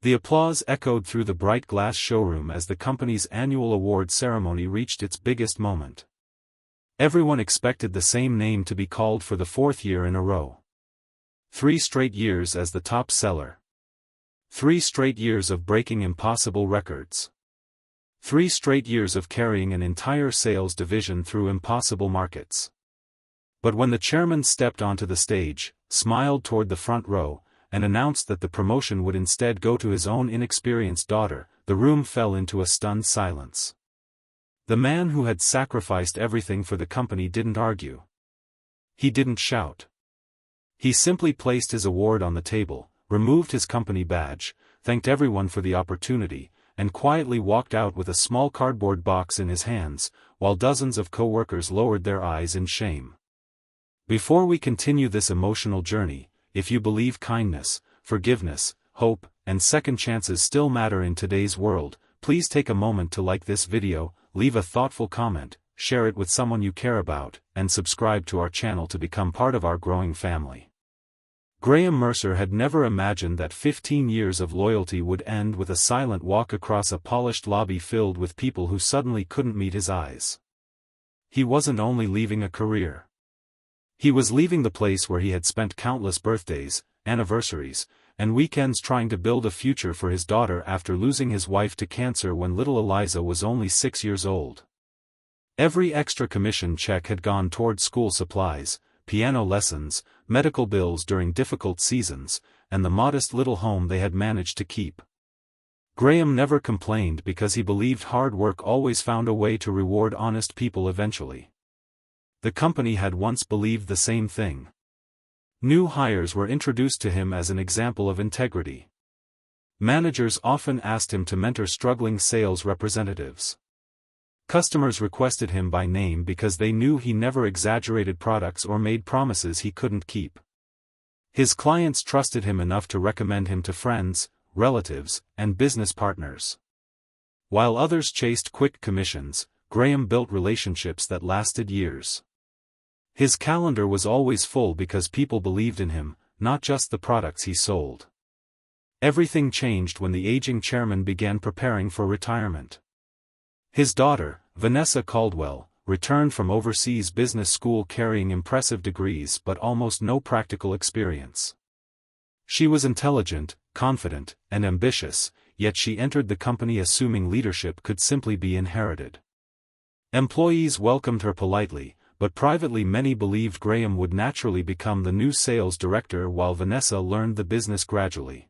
The applause echoed through the bright glass showroom as the company's annual award ceremony reached its biggest moment. Everyone expected the same name to be called for the fourth year in a row. 3 straight years as the top seller. 3 straight years of breaking impossible records. 3 straight years of carrying an entire sales division through impossible markets. But when the chairman stepped onto the stage, smiled toward the front row, and announced that the promotion would instead go to his own inexperienced daughter, the room fell into a stunned silence. The man who had sacrificed everything for the company didn't argue. He didn't shout. He simply placed his award on the table, removed his company badge, thanked everyone for the opportunity, and quietly walked out with a small cardboard box in his hands, while dozens of co-workers lowered their eyes in shame. Before we continue this emotional journey, if you believe kindness, forgiveness, hope, and second chances still matter in today's world, please take a moment to like this video, leave a thoughtful comment, share it with someone you care about, and subscribe to our channel to become part of our growing family. Graham Mercer had never imagined that 15 years of loyalty would end with a silent walk across a polished lobby filled with people who suddenly couldn't meet his eyes. He wasn't only leaving a career. He was leaving the place where he had spent countless birthdays, anniversaries, and weekends trying to build a future for his daughter after losing his wife to cancer when little Eliza was only 6 years old. Every extra commission check had gone toward school supplies, piano lessons, medical bills during difficult seasons, and the modest little home they had managed to keep. Graham never complained because he believed hard work always found a way to reward honest people eventually. The company had once believed the same thing. New hires were introduced to him as an example of integrity. Managers often asked him to mentor struggling sales representatives. Customers requested him by name because they knew he never exaggerated products or made promises he couldn't keep. His clients trusted him enough to recommend him to friends, relatives, and business partners. While others chased quick commissions, Graham built relationships that lasted years. His calendar was always full because people believed in him, not just the products he sold. Everything changed when the aging chairman began preparing for retirement. His daughter, Vanessa Caldwell, returned from overseas business school carrying impressive degrees but almost no practical experience. She was intelligent, confident, and ambitious, yet she entered the company assuming leadership could simply be inherited. Employees welcomed her politely, but privately many believed Graham would naturally become the new sales director while Vanessa learned the business gradually.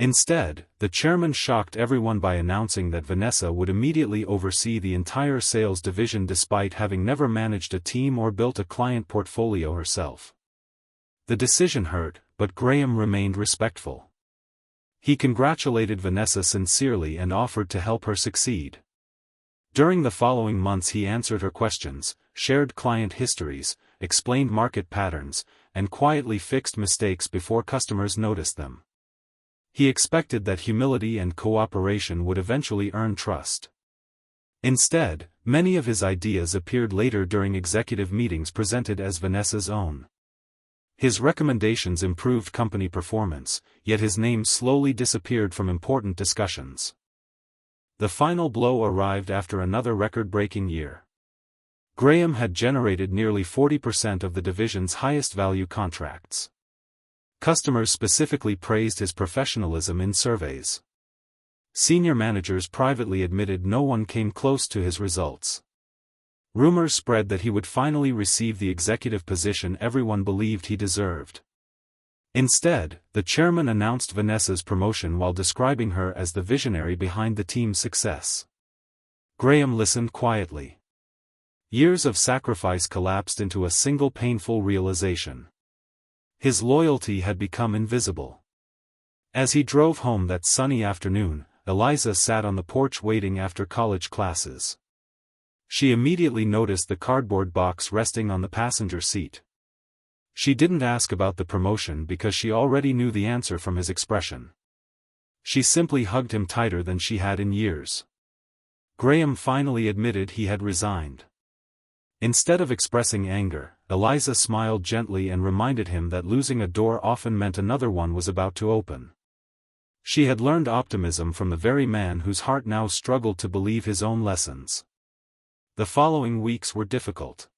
Instead, the chairman shocked everyone by announcing that Vanessa would immediately oversee the entire sales division despite having never managed a team or built a client portfolio herself. The decision hurt, but Graham remained respectful. He congratulated Vanessa sincerely and offered to help her succeed. During the following months he answered her questions, shared client histories, explained market patterns, and quietly fixed mistakes before customers noticed them. He expected that humility and cooperation would eventually earn trust. Instead, many of his ideas appeared later during executive meetings presented as Vanessa's own. His recommendations improved company performance, yet his name slowly disappeared from important discussions. The final blow arrived after another record-breaking year. Graham had generated nearly 40% of the division's highest-value contracts. Customers specifically praised his professionalism in surveys. Senior managers privately admitted no one came close to his results. Rumors spread that he would finally receive the executive position everyone believed he deserved. Instead, the chairman announced Vanessa's promotion while describing her as the visionary behind the team's success. Graham listened quietly. Years of sacrifice collapsed into a single painful realization. His loyalty had become invisible. As he drove home that sunny afternoon, Eliza sat on the porch waiting after college classes. She immediately noticed the cardboard box resting on the passenger seat. She didn't ask about the promotion because she already knew the answer from his expression. She simply hugged him tighter than she had in years. Graham finally admitted he had resigned. Instead of expressing anger, Eliza smiled gently and reminded him that losing a door often meant another one was about to open. She had learned optimism from the very man whose heart now struggled to believe his own lessons. The following weeks were difficult.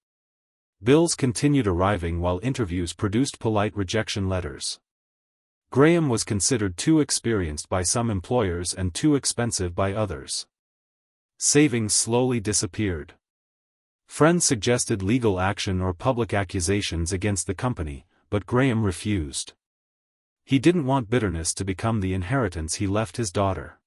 Bills continued arriving while interviews produced polite rejection letters. Graham was considered too experienced by some employers and too expensive by others. Savings slowly disappeared. Friends suggested legal action or public accusations against the company, but Graham refused. He didn't want bitterness to become the inheritance he left his daughter.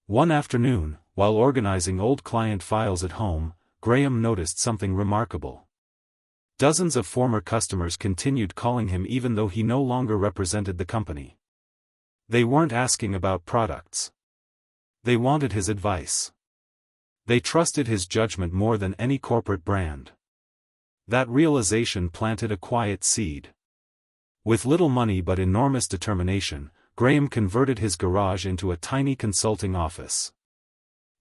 One afternoon, while organizing old client files at home, Graham noticed something remarkable. Dozens of former customers continued calling him even though he no longer represented the company. They weren't asking about products. They wanted his advice. They trusted his judgment more than any corporate brand. That realization planted a quiet seed. With little money but enormous determination, Graham converted his garage into a tiny consulting office.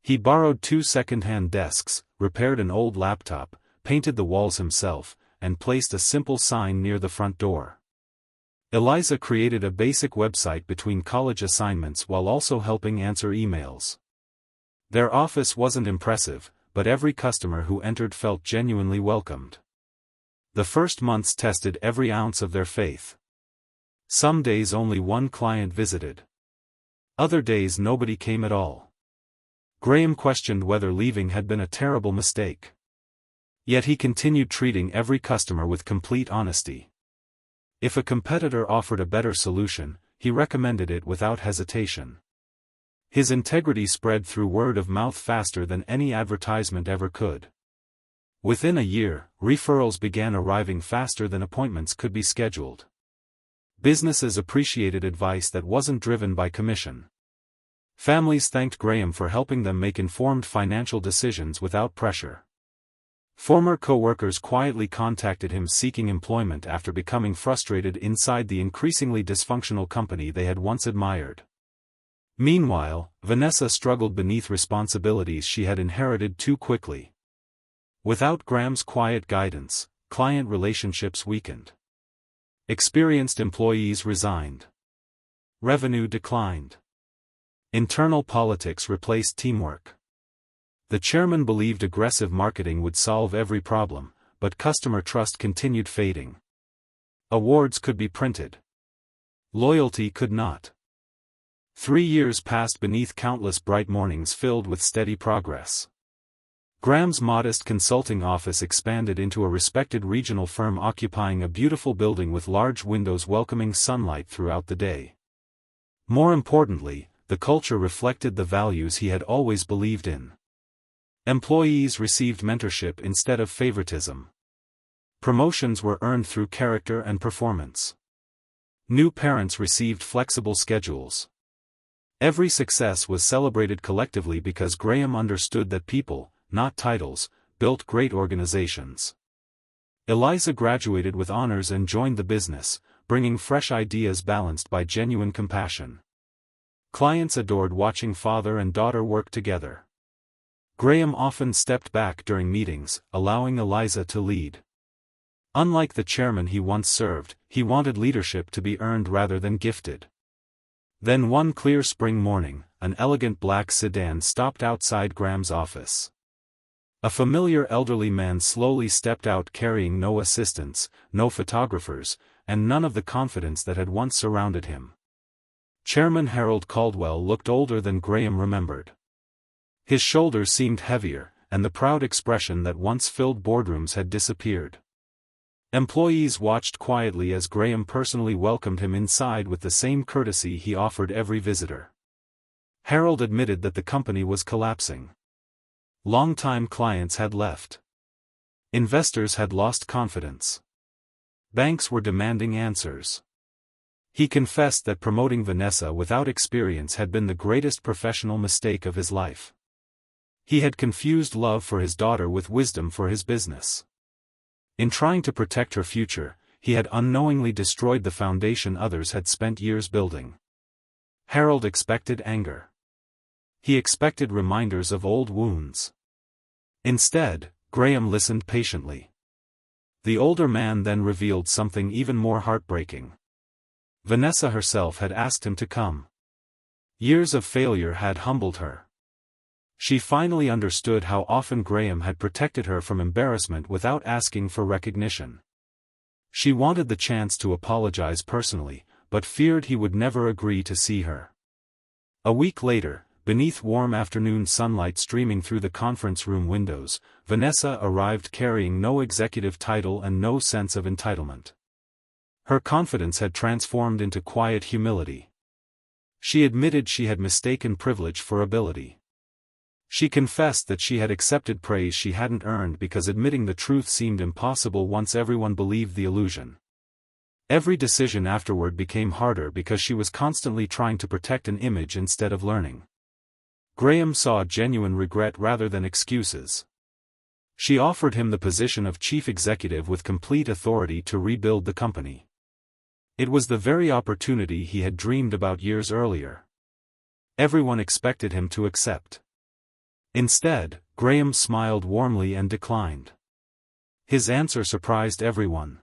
He borrowed 2 second-hand desks, repaired an old laptop, painted the walls himself, and placed a simple sign near the front door. Eliza created a basic website between college assignments while also helping answer emails. Their office wasn't impressive, but every customer who entered felt genuinely welcomed. The first months tested every ounce of their faith. Some days only one client visited. Other days nobody came at all. Graham questioned whether leaving had been a terrible mistake. Yet he continued treating every customer with complete honesty. If a competitor offered a better solution, he recommended it without hesitation. His integrity spread through word of mouth faster than any advertisement ever could. Within a year, referrals began arriving faster than appointments could be scheduled. Businesses appreciated advice that wasn't driven by commission. Families thanked Graham for helping them make informed financial decisions without pressure. Former co-workers quietly contacted him seeking employment after becoming frustrated inside the increasingly dysfunctional company they had once admired. Meanwhile, Vanessa struggled beneath responsibilities she had inherited too quickly. Without Graham's quiet guidance, client relationships weakened. Experienced employees resigned. Revenue declined. Internal politics replaced teamwork. The chairman believed aggressive marketing would solve every problem, but customer trust continued fading. Awards could be printed. Loyalty could not. 3 years passed beneath countless bright mornings filled with steady progress. Graham's modest consulting office expanded into a respected regional firm occupying a beautiful building with large windows welcoming sunlight throughout the day. More importantly, the culture reflected the values he had always believed in. Employees received mentorship instead of favoritism. Promotions were earned through character and performance. New parents received flexible schedules. Every success was celebrated collectively because Graham understood that people, not titles, built great organizations. Eliza graduated with honors and joined the business, bringing fresh ideas balanced by genuine compassion. Clients adored watching father and daughter work together. Graham often stepped back during meetings, allowing Eliza to lead. Unlike the chairman he once served, he wanted leadership to be earned rather than gifted. Then one clear spring morning, an elegant black sedan stopped outside Graham's office. A familiar elderly man slowly stepped out carrying no assistants, no photographers, and none of the confidence that had once surrounded him. Chairman Harold Caldwell looked older than Graham remembered. His shoulders seemed heavier, and the proud expression that once filled boardrooms had disappeared. Employees watched quietly as Graham personally welcomed him inside with the same courtesy he offered every visitor. Harold admitted that the company was collapsing. Long-time clients had left. Investors had lost confidence. Banks were demanding answers. He confessed that promoting Vanessa without experience had been the greatest professional mistake of his life. He had confused love for his daughter with wisdom for his business. In trying to protect her future, he had unknowingly destroyed the foundation others had spent years building. Harold expected anger. He expected reminders of old wounds. Instead, Graham listened patiently. The older man then revealed something even more heartbreaking. Vanessa herself had asked him to come. Years of failure had humbled her. She finally understood how often Graham had protected her from embarrassment without asking for recognition. She wanted the chance to apologize personally, but feared he would never agree to see her. A week later, beneath warm afternoon sunlight streaming through the conference room windows, Vanessa arrived carrying no executive title and no sense of entitlement. Her confidence had transformed into quiet humility. She admitted she had mistaken privilege for ability. She confessed that she had accepted praise she hadn't earned because admitting the truth seemed impossible once everyone believed the illusion. Every decision afterward became harder because she was constantly trying to protect an image instead of learning. Graham saw genuine regret rather than excuses. She offered him the position of chief executive with complete authority to rebuild the company. It was the very opportunity he had dreamed about years earlier. Everyone expected him to accept. Instead, Graham smiled warmly and declined. His answer surprised everyone.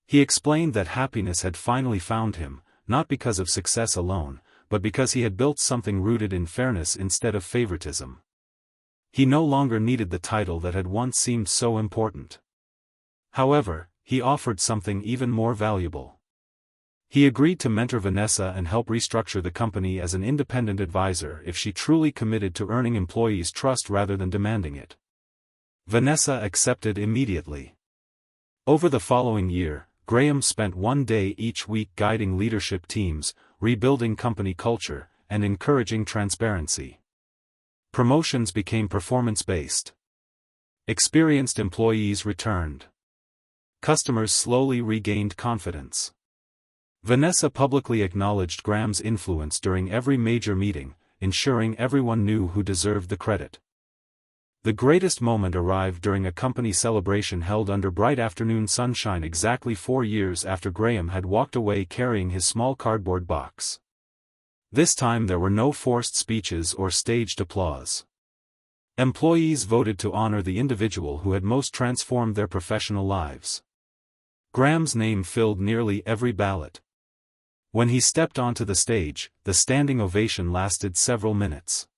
He explained that happiness had finally found him, not because of success alone, but because he had built something rooted in fairness instead of favoritism. He no longer needed the title that had once seemed so important. However, he offered something even more valuable. He agreed to mentor Vanessa and help restructure the company as an independent advisor if she truly committed to earning employees' trust rather than demanding it. Vanessa accepted immediately. Over the following year, Graham spent one day each week guiding leadership teams, rebuilding company culture, and encouraging transparency. Promotions became performance-based. Experienced employees returned. Customers slowly regained confidence. Vanessa publicly acknowledged Graham's influence during every major meeting, ensuring everyone knew who deserved the credit. The greatest moment arrived during a company celebration held under bright afternoon sunshine exactly 4 years after Graham had walked away carrying his small cardboard box. This time there were no forced speeches or staged applause. Employees voted to honor the individual who had most transformed their professional lives. Graham's name filled nearly every ballot. When he stepped onto the stage, the standing ovation lasted several minutes.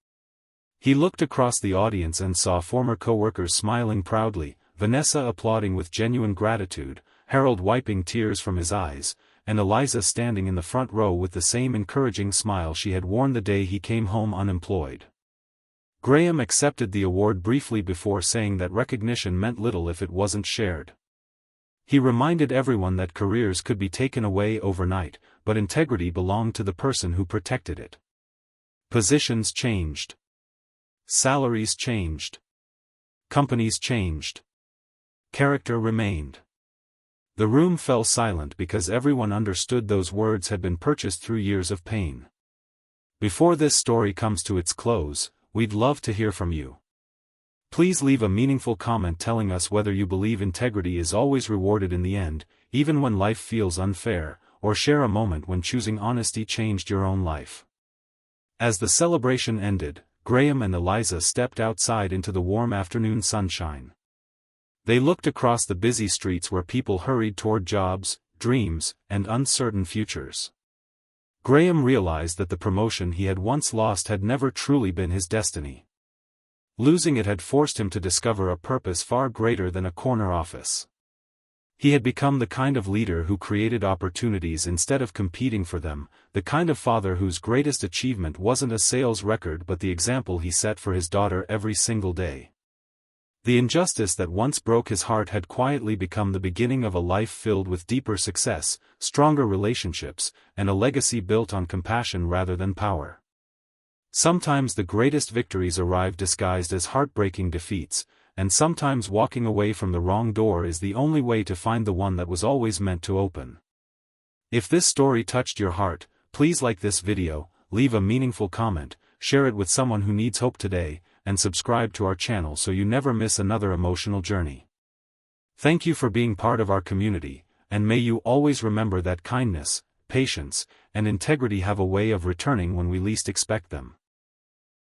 He looked across the audience and saw former co-workers smiling proudly, Vanessa applauding with genuine gratitude, Harold wiping tears from his eyes, and Eliza standing in the front row with the same encouraging smile she had worn the day he came home unemployed. Graham accepted the award briefly before saying that recognition meant little if it wasn't shared. He reminded everyone that careers could be taken away overnight, but integrity belonged to the person who protected it. Positions changed. Salaries changed. Companies changed. Character remained. The room fell silent because everyone understood those words had been purchased through years of pain. Before this story comes to its close, we'd love to hear from you. Please leave a meaningful comment telling us whether you believe integrity is always rewarded in the end, even when life feels unfair, or share a moment when choosing honesty changed your own life. As the celebration ended, Graham and Eliza stepped outside into the warm afternoon sunshine. They looked across the busy streets where people hurried toward jobs, dreams, and uncertain futures. Graham realized that the promotion he had once lost had never truly been his destiny. Losing it had forced him to discover a purpose far greater than a corner office. He had become the kind of leader who created opportunities instead of competing for them, the kind of father whose greatest achievement wasn't a sales record but the example he set for his daughter every single day. The injustice that once broke his heart had quietly become the beginning of a life filled with deeper success, stronger relationships, and a legacy built on compassion rather than power. Sometimes the greatest victories arrive disguised as heartbreaking defeats, and sometimes walking away from the wrong door is the only way to find the one that was always meant to open. If this story touched your heart, please like this video, leave a meaningful comment, share it with someone who needs hope today, and subscribe to our channel so you never miss another emotional journey. Thank you for being part of our community, and may you always remember that kindness, patience, and integrity have a way of returning when we least expect them.